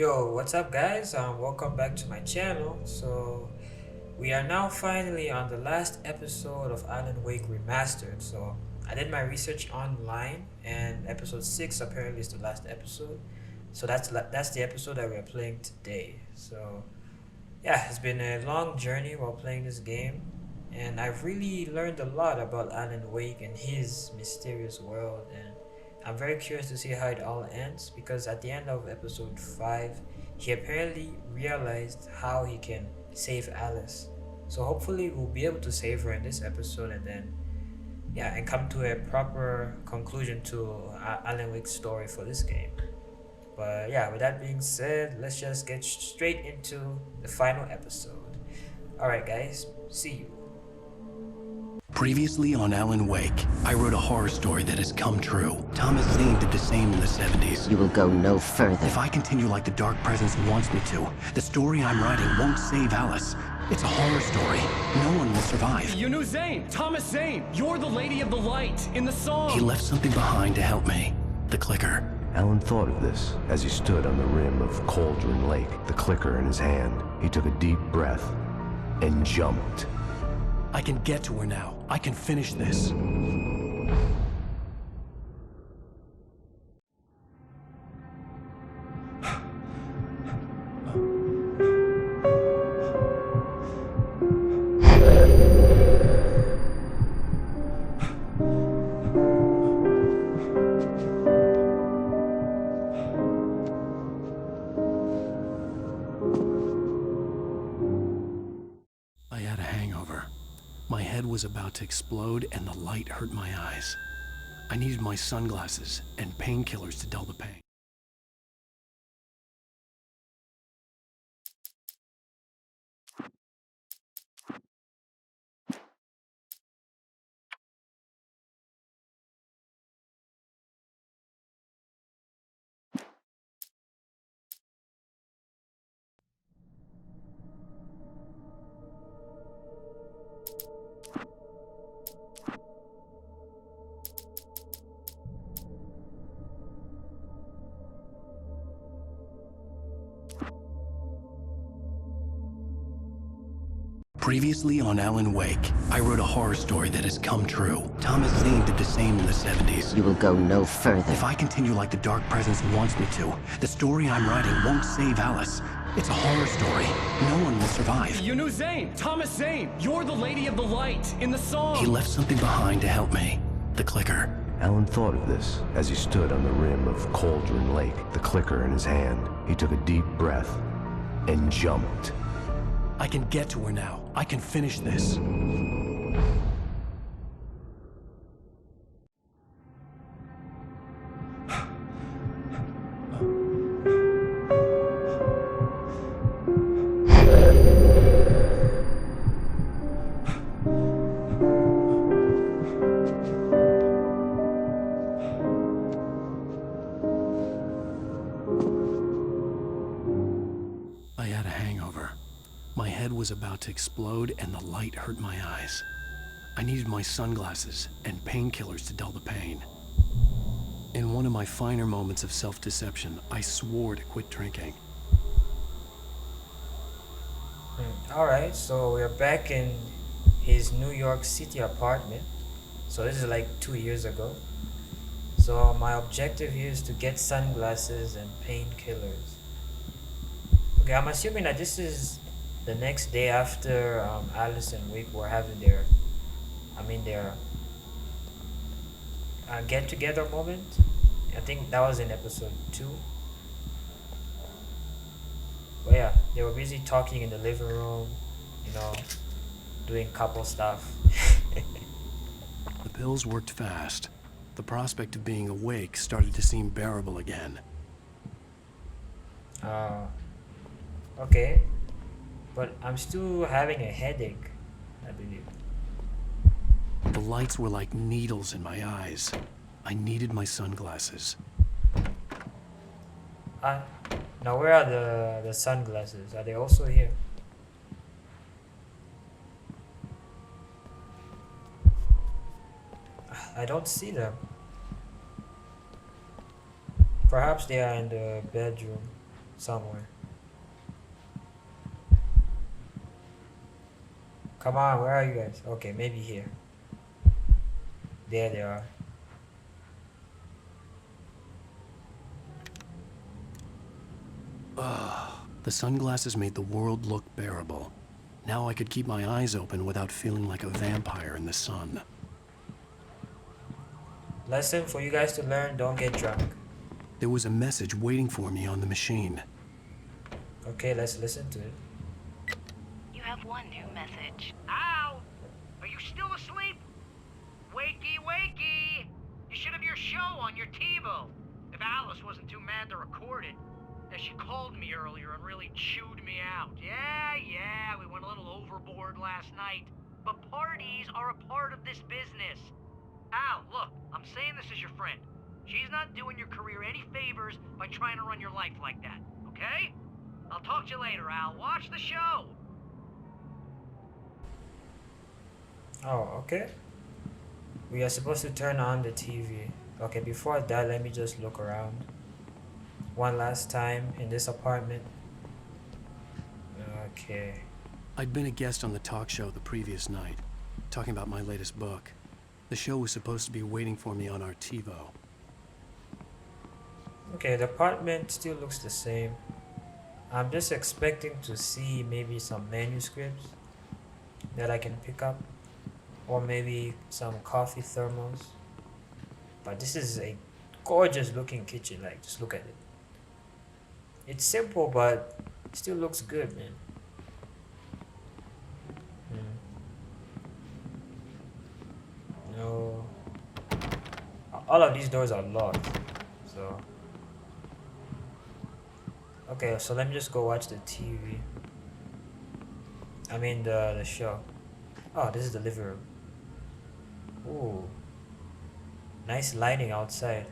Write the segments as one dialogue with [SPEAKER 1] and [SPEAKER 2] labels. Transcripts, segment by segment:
[SPEAKER 1] Yo, what's up, guys? Welcome back to my channel. So, we are now finally on the last episode of Alan Wake Remastered. So, I did my research online, and episode 6 apparently is the last episode. So, that's the episode that we are playing today. So, yeah, it's been a long journey while playing this game, and I've really learned a lot about Alan Wake and his mysterious world, and I'm very curious to see how it all ends because at the end of episode 5, he apparently realized how he can save Alice. So hopefully we'll be able to save her in this episode and then yeah, and come to a proper conclusion to Alan Wake's story for this game. But yeah, with that being said, let's just get straight into the final episode. Alright, guys, see you.
[SPEAKER 2] Previously on Alan Wake, I wrote a horror story that has come true. Thomas Zane did the same in the 70s.
[SPEAKER 3] You will go no further.
[SPEAKER 2] If I continue like the Dark Presence wants me to, the story I'm writing won't save Alice. It's a horror story. No one will survive.
[SPEAKER 4] You knew Zane! Thomas Zane! You're the Lady of the Light in the song!
[SPEAKER 2] He left something behind to help me. The clicker.
[SPEAKER 5] Alan thought of this as he stood on the rim of Cauldron Lake, the clicker in his hand. He took a deep breath and jumped.
[SPEAKER 2] I can get to her now. I can finish this. I had a hangover. My head was about to explode and the light hurt my eyes. I needed my sunglasses and painkillers to dull the pain. Previously on Alan Wake, I wrote a horror story that has come true. Thomas Zane did the same in the 70s.
[SPEAKER 3] You will go no further.
[SPEAKER 2] If I continue like the Dark Presence wants me to, the story I'm writing won't save Alice. It's a horror story. No one will survive.
[SPEAKER 4] You knew Zane! Thomas Zane! You're the Lady of the Light in the song!
[SPEAKER 2] He left something behind to help me. The clicker.
[SPEAKER 5] Alan thought of this as he stood on the rim of Cauldron Lake, the clicker in his hand. He took a deep breath and jumped.
[SPEAKER 2] I can get to her now. I can finish this. I had a hangover. My head was about to explode and the light hurt my eyes. I needed my sunglasses and painkillers to dull the pain. In one of my finer moments of self-deception, I swore to quit drinking.
[SPEAKER 1] Alright, so we're back in his New York City apartment. So this is like 2 years ago. So my objective here is to get sunglasses and painkillers. Okay, I'm assuming that this is the next day after Alice and Wake were having their get together moment. I think that was in episode 2. But yeah, they were busy talking in the living room, doing couple stuff.
[SPEAKER 2] The pills worked fast. The prospect of being awake started to seem bearable again.
[SPEAKER 1] Okay. But I'm still having a headache, I believe.
[SPEAKER 2] The lights were like needles in my eyes. I needed my sunglasses.
[SPEAKER 1] Now where are the sunglasses? Are they also here? I don't see them. Perhaps they are in the bedroom. somewhere. Come on, where are you guys? Okay, maybe here. There they are.
[SPEAKER 2] The sunglasses made the world look bearable. Now I could keep my eyes open without feeling like a vampire in the sun.
[SPEAKER 1] Lesson for you guys to learn, don't get drunk.
[SPEAKER 2] There was a message waiting for me on the machine.
[SPEAKER 1] Okay, let's listen to it.
[SPEAKER 6] You have one new message.
[SPEAKER 7] Al! Are you still asleep? Wakey, wakey! You should have your show on your TiVo. If Alice wasn't too mad to record it. She called me earlier and really chewed me out. Yeah, we went a little overboard last night. But parties are a part of this business. Al, look, I'm saying this as your friend. She's not doing your career any favors by trying to run your life like that, okay? I'll talk to you later, Al. Watch the show.
[SPEAKER 1] Oh, okay. We are supposed to turn on the TV. Okay, before that, let me just look around one last time in this apartment. Okay.
[SPEAKER 2] I'd been a guest on the talk show the previous night, talking about my latest book. The show was supposed to be waiting for me on our TiVo.
[SPEAKER 1] Okay, the apartment still looks the same. I'm just expecting to see maybe some manuscripts that I can pick up, or maybe some coffee thermos. But this is a gorgeous looking kitchen, like just look at it. It's simple, but it still looks good, man. No. All of these doors are locked, so. Okay, so let me just go watch the TV. I mean the show. Oh, this is the living room. Ooh. Nice lighting outside.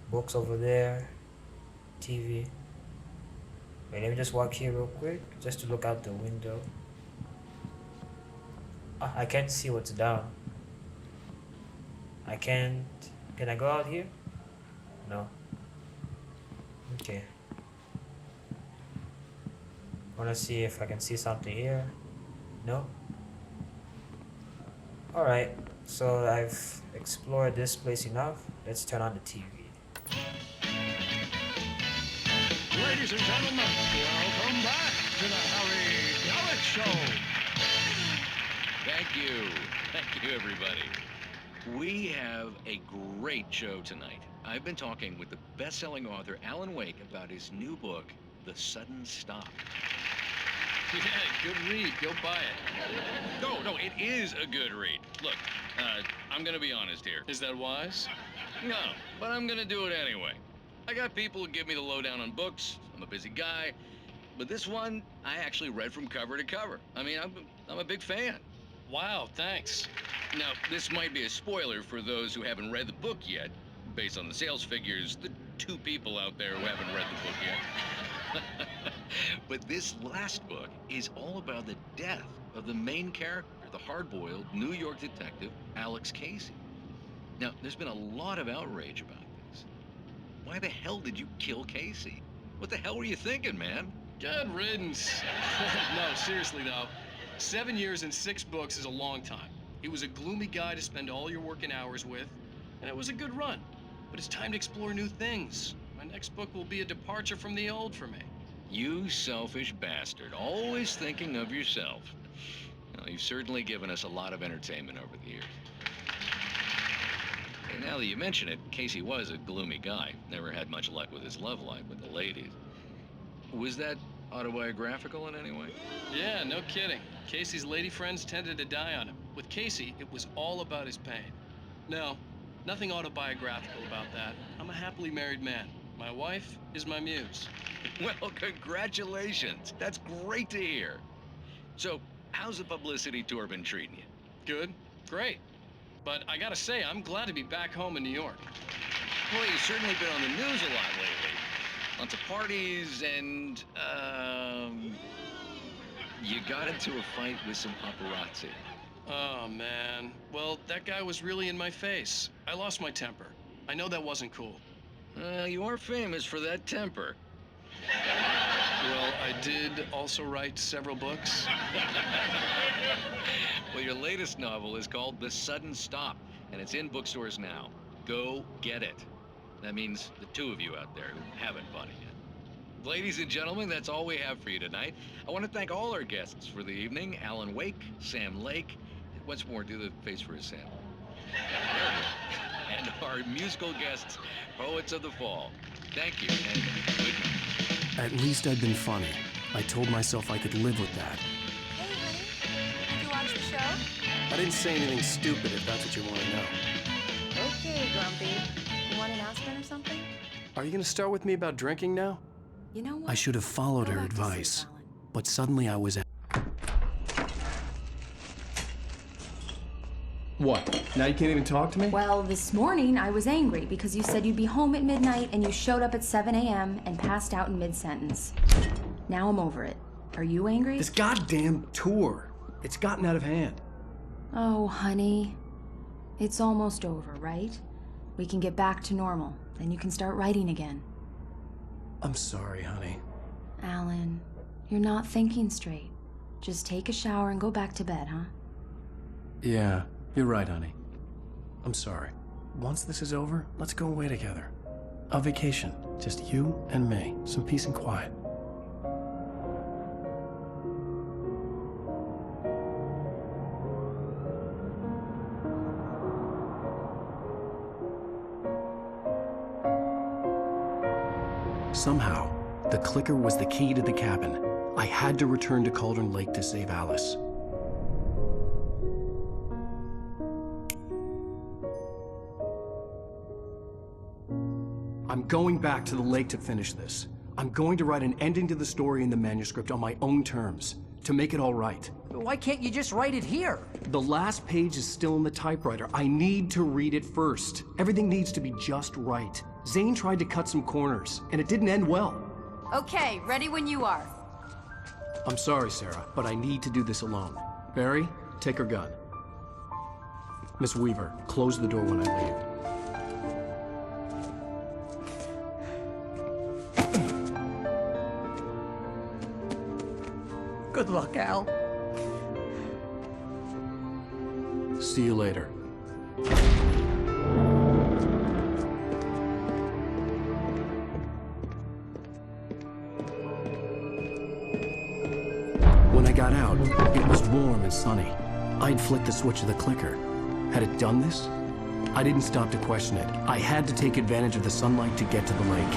[SPEAKER 1] Books over there. TV. Wait, let me just walk here real quick, just to look out the window. Ah, I can't see what's down. I can't. Can I go out here? No. Okay. Wanna see if I can see something here? No? Alright, so I've explored this place enough. Let's turn on the TV.
[SPEAKER 4] Ladies and gentlemen, welcome back to the Harry Gallic Show.
[SPEAKER 8] Thank you. Thank you, everybody. We have a great show tonight. I've been talking with the best-selling author Alan Wake about his new book, The Sudden Stop.
[SPEAKER 2] Yeah, good read. Go buy it.
[SPEAKER 8] No, it is a good read. Look, I'm gonna be honest here.
[SPEAKER 2] Is that wise?
[SPEAKER 8] No, but I'm gonna do it anyway. I got people who give me the lowdown on books. I'm a busy guy. But this one, I actually read from cover to cover. I mean, I'm a big fan.
[SPEAKER 2] Wow, thanks.
[SPEAKER 8] Now, this might be a spoiler for those who haven't read the book yet. Based on the sales figures, the 2 people out there who haven't read the book yet. But this last book is all about the death of the main character, the hard-boiled New York detective, Alex Casey. Now, there's been a lot of outrage about this. Why the hell did you kill Casey? What the hell were you thinking, man?
[SPEAKER 9] Good riddance. No, seriously though. 7 years and 6 books is a long time. He was a gloomy guy to spend all your working hours with, and it was a good run. But it's time to explore new things. My next book will be a departure from the old for me.
[SPEAKER 8] You selfish bastard, always thinking of yourself. Well, you've certainly given us a lot of entertainment over the years. Hey, now that you mention it, Casey was a gloomy guy. Never had much luck with his love life with the ladies. Was that autobiographical in any way?
[SPEAKER 9] Yeah, no kidding. Casey's lady friends tended to die on him. With Casey, it was all about his pain. No, nothing autobiographical about that. I'm a happily married man. My wife is my muse.
[SPEAKER 8] Well, congratulations. That's great to hear. So, how's the publicity tour been treating you?
[SPEAKER 9] Good, great. But I gotta say, I'm glad to be back home in New York.
[SPEAKER 8] Well, you've certainly been on the news a lot lately. Lots of parties and, you got into a fight with some paparazzi.
[SPEAKER 9] Oh, man. Well, that guy was really in my face. I lost my temper. I know that wasn't cool.
[SPEAKER 8] You are famous for that temper.
[SPEAKER 9] Well, I did also write several books.
[SPEAKER 8] Well, your latest novel is called The Sudden Stop, and it's in bookstores now. Go get it. That means the two of you out there who haven't bought it yet. Ladies and gentlemen, that's all we have for you tonight. I want to thank all our guests for the evening. Alan Wake, Sam Lake. Once more, do the face for his Sam. And our musical guests, Poets of the Fall. Thank you, and good night.
[SPEAKER 2] At least I'd been funny. I told myself I could live with that.
[SPEAKER 6] Hey, honey. Did you watch the show?
[SPEAKER 2] I didn't say anything stupid if that's what you want to know.
[SPEAKER 6] Okay, Grumpy. You want an aspirin or something?
[SPEAKER 2] Are you going to start with me about drinking now?
[SPEAKER 6] You know what?
[SPEAKER 2] I should have followed
[SPEAKER 6] Go
[SPEAKER 2] her
[SPEAKER 6] back to sleep,
[SPEAKER 2] advice,
[SPEAKER 6] Alan.
[SPEAKER 2] but suddenly I was.
[SPEAKER 10] What? Now you can't even talk to me?
[SPEAKER 11] Well, this morning I was angry because you said you'd be home at midnight and you showed up at 7 a.m. and passed out in mid-sentence. Now I'm over it. Are you angry?
[SPEAKER 10] This goddamn tour. It's gotten out of hand.
[SPEAKER 11] Oh, honey. It's almost over, right? We can get back to normal. Then you can start writing again.
[SPEAKER 2] I'm sorry, honey.
[SPEAKER 11] Alan, you're not thinking straight. Just take a shower and go back to bed, huh?
[SPEAKER 2] Yeah, you're right, honey. I'm sorry. Once this is over, let's go away together. A vacation. Just you and me. Some peace and quiet. Somehow, the clicker was the key to the cabin. I had to return to Cauldron Lake to save Alice. I'm going back to the lake to finish this. I'm going to write an ending to the story in the manuscript on my own terms, to make it all right.
[SPEAKER 12] Why can't you just write it here?
[SPEAKER 2] The last page is still in the typewriter. I need to read it first. Everything needs to be just right. Zane tried to cut some corners, and it didn't end well.
[SPEAKER 11] Okay, ready when you are.
[SPEAKER 2] I'm sorry, Sarah, but I need to do this alone. Barry, take her gun. Miss Weaver, close the door when I leave.
[SPEAKER 12] Good luck, Al.
[SPEAKER 2] See you later. When I got out, it was warm and sunny. I'd flicked the switch of the clicker. Had it done this? I didn't stop to question it. I had to take advantage of the sunlight to get to the lake.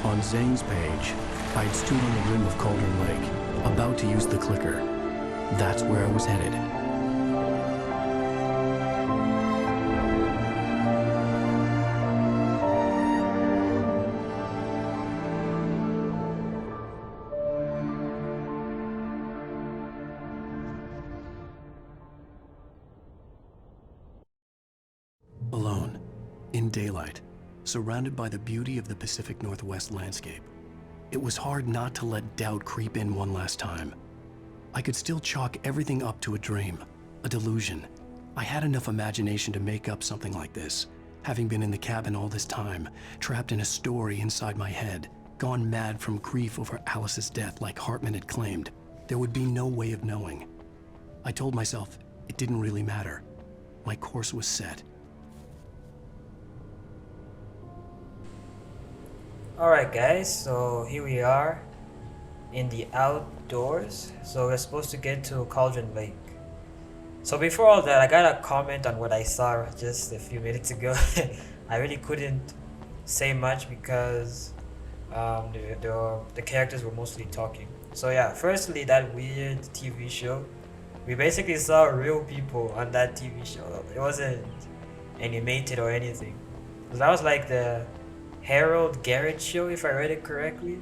[SPEAKER 2] On Zane's page, I'd stood on the rim of Cauldron Lake, about to use the clicker. That's where I was headed. Alone, in daylight, surrounded by the beauty of the Pacific Northwest landscape. It was hard not to let doubt creep in one last time. I could still chalk everything up to a dream, a delusion. I had enough imagination to make up something like this, having been in the cabin all this time, trapped in a story inside my head, gone mad from grief over Alice's death like Hartman had claimed. There would be no way of knowing. I told myself it didn't really matter. My course was set.
[SPEAKER 1] Alright guys, so here we are in the outdoors. So we're supposed to get to Cauldron Lake. So before all that, I gotta comment on what I saw just a few minutes ago. I really couldn't say much because the characters were mostly talking. So yeah, firstly, that weird TV show. We basically saw real people on that TV show. It wasn't animated or anything. So that was like the Harold Garrett show, if I read it correctly.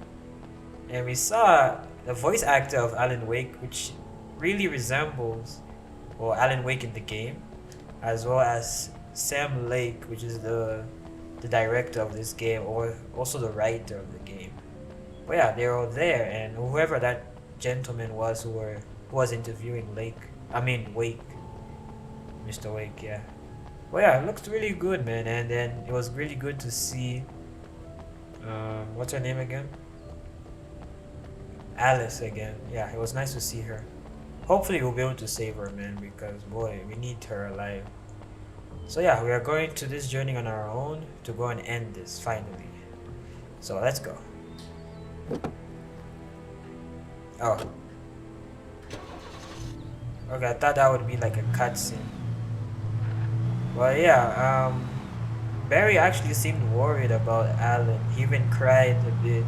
[SPEAKER 1] And we saw the voice actor of Alan Wake, which really resembles Alan Wake in the game, as well as Sam Lake, which is the director of this game, or also the writer of the game. But yeah, they're all there, and whoever that gentleman was who was interviewing Wake, Mr. Wake, yeah. But yeah, it looks really good, man. And then it was really good to see what's her name again? Alice again. Yeah, it was nice to see her. Hopefully we'll be able to save her, man, because boy, we need her alive. So yeah, we are going to this journey on our own to go and end this finally. So let's go. Oh. Okay, I thought that would be like a cutscene. Well, yeah, Barry actually seemed worried about Alan. He even cried a bit.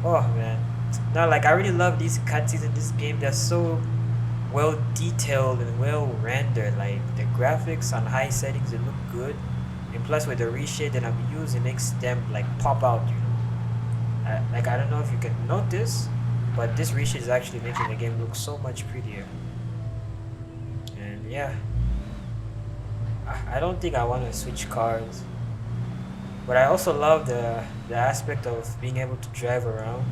[SPEAKER 1] Oh man. No, like I really love these cutscenes in this game. They're so well detailed and well rendered. Like the graphics on high settings, they look good. And plus with the reshade that I'm using, it makes them like pop out, you know. Like I don't know if you can notice, but this reshade is actually making the game look so much prettier. And yeah, I don't think I want to switch cars, but I also love the aspect of being able to drive around.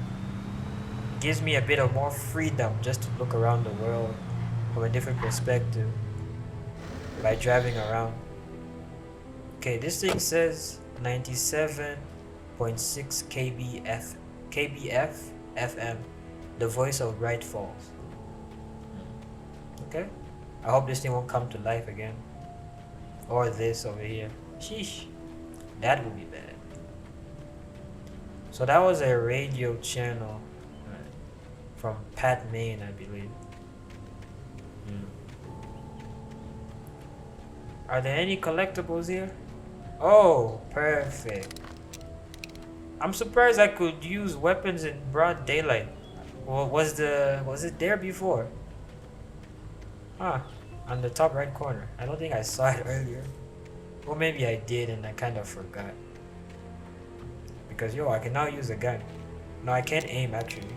[SPEAKER 1] It gives me a bit of more freedom just to look around the world from a different perspective by driving around. Okay, this thing says 97.6 kbf FM, the voice of Bright Falls. Okay, I hope this thing won't come to life again. Or this over here. Sheesh. That would be bad. So that was a radio channel from Pat Maine, I believe. Are there any collectibles here? Oh, perfect. I'm surprised I could use weapons in broad daylight. Well, was it there before? Huh. On the top right corner. I don't think I saw it earlier. Or maybe I did and I kind of forgot. Because yo, I can now use a gun. No, I can't aim actually.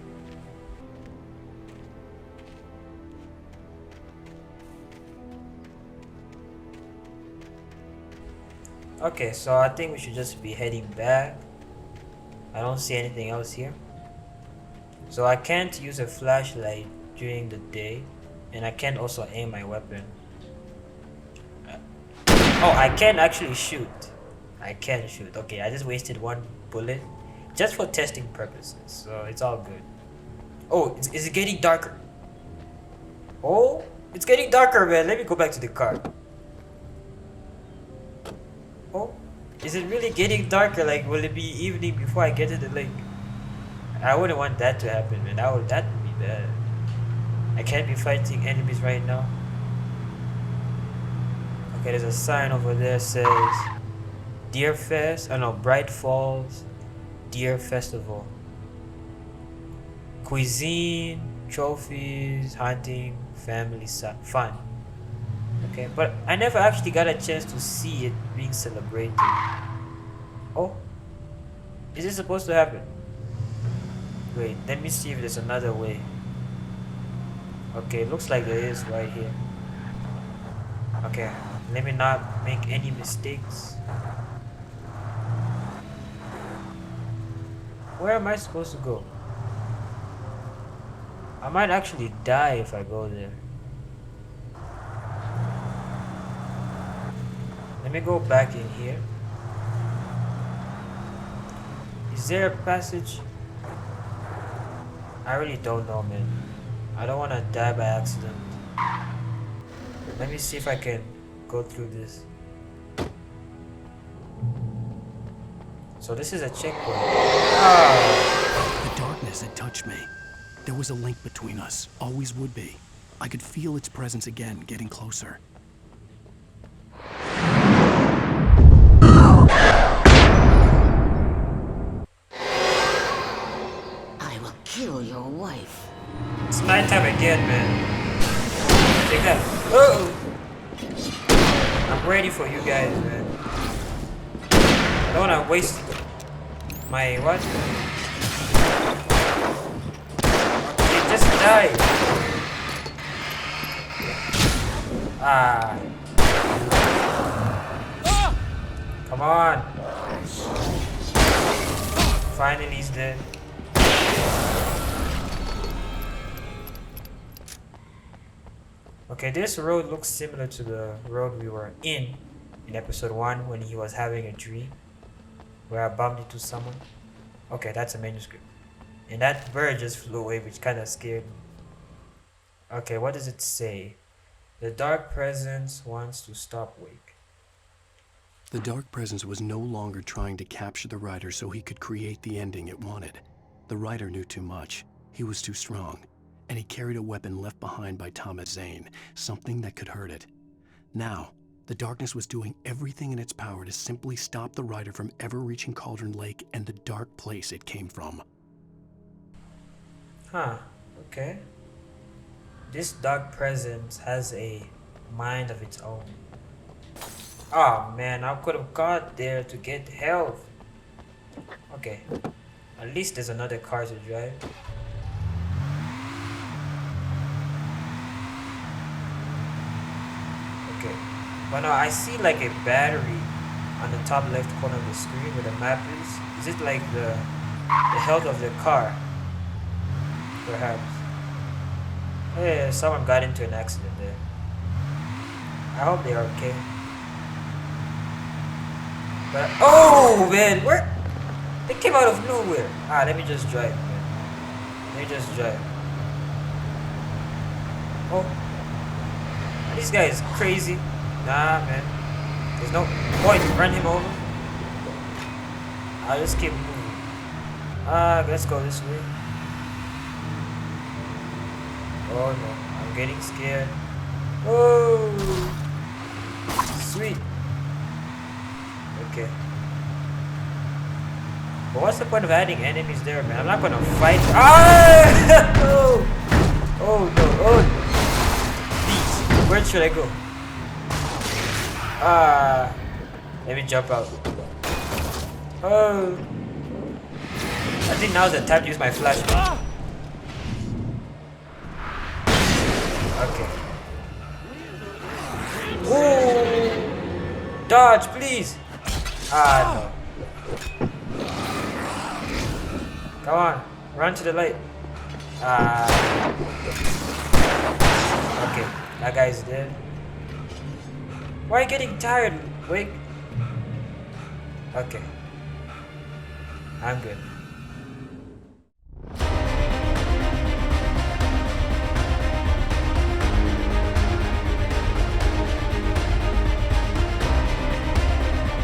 [SPEAKER 1] Okay, so I think we should just be heading back. I don't see anything else here. So I can't use a flashlight during the day. And I can't also aim my weapon. Oh, I can actually shoot. I can shoot. Okay, I just wasted one bullet just for testing purposes. So it's all good. Oh, is it getting darker? Oh, it's getting darker, man. Let me go back to the car. Oh, is it really getting darker? Like, will it be evening before I get to the lake? I wouldn't want that to happen, man. That would be bad. I can't be fighting enemies right now. Okay, there's a sign over there that says Deer Fest. Oh no, Bright Falls Deer Festival. Cuisine, trophies, hunting, family fun. Okay, but I never actually got a chance to see it being celebrated. Oh, is it supposed to happen? Wait, let me see if there's another way. Okay, looks like there is right here. Okay, let me not make any mistakes. Where am I supposed to go? I might actually die if I go there. Let me go back in here. Is there a passage? I really don't know, man. I don't want to die by accident. Let me see if I can go through this. So this is a checkpoint. Ah.
[SPEAKER 2] The darkness had touched me. There was a link between us. Always would be. I could feel its presence again, getting closer.
[SPEAKER 3] I will kill your wife.
[SPEAKER 1] It's nighttime again, man. Take that. Oh! I'm ready for you guys, man. I don't wanna waste my what? Okay, just die. Ah. Come on. Finally he's dead. Okay, this road looks similar to the road we were in episode 1 when he was having a dream where I bumped into someone. Okay, that's a manuscript. And that bird just flew away, which kind of scared me. Okay, what does it say? The dark presence wants to stop Wake.
[SPEAKER 2] The dark presence was no longer trying to capture the writer so he could create the ending it wanted. The writer knew too much. He was too strong. And he carried a weapon left behind by Thomas Zane, something that could hurt it. Now, the darkness was doing everything in its power to simply stop the writer from ever reaching Cauldron Lake and the dark place it came from.
[SPEAKER 1] Huh, okay. This dark presence has a mind of its own. Oh man, I could have got there to get health. Okay, at least there's another car to drive. Okay, but now I see like a battery on the top left corner of the screen where the map is. Is it like the health of the car? Perhaps. Hey, someone got into an accident there. I hope they are okay. But oh man, where they came out of nowhere. Ah, let me just drive, man. Let me just drive. Oh, this guy is crazy. Nah, man. There's no point to run him over. I'll just keep moving. Ah, let's go this way. Oh no, I'm getting scared. Oh, sweet. Okay. But what's the point of adding enemies there, man? I'm not gonna fight. Ah! Oh! Oh no! Oh! Please, where should I go? Ah! Let me jump out. Oh! I think now's the time to use my flashlight. Okay. Oh! Dodge, please! Ah, no. Come on, run to the light. Ah. Okay, that guy's dead. Why are you getting tired, Wake? Okay. I'm good.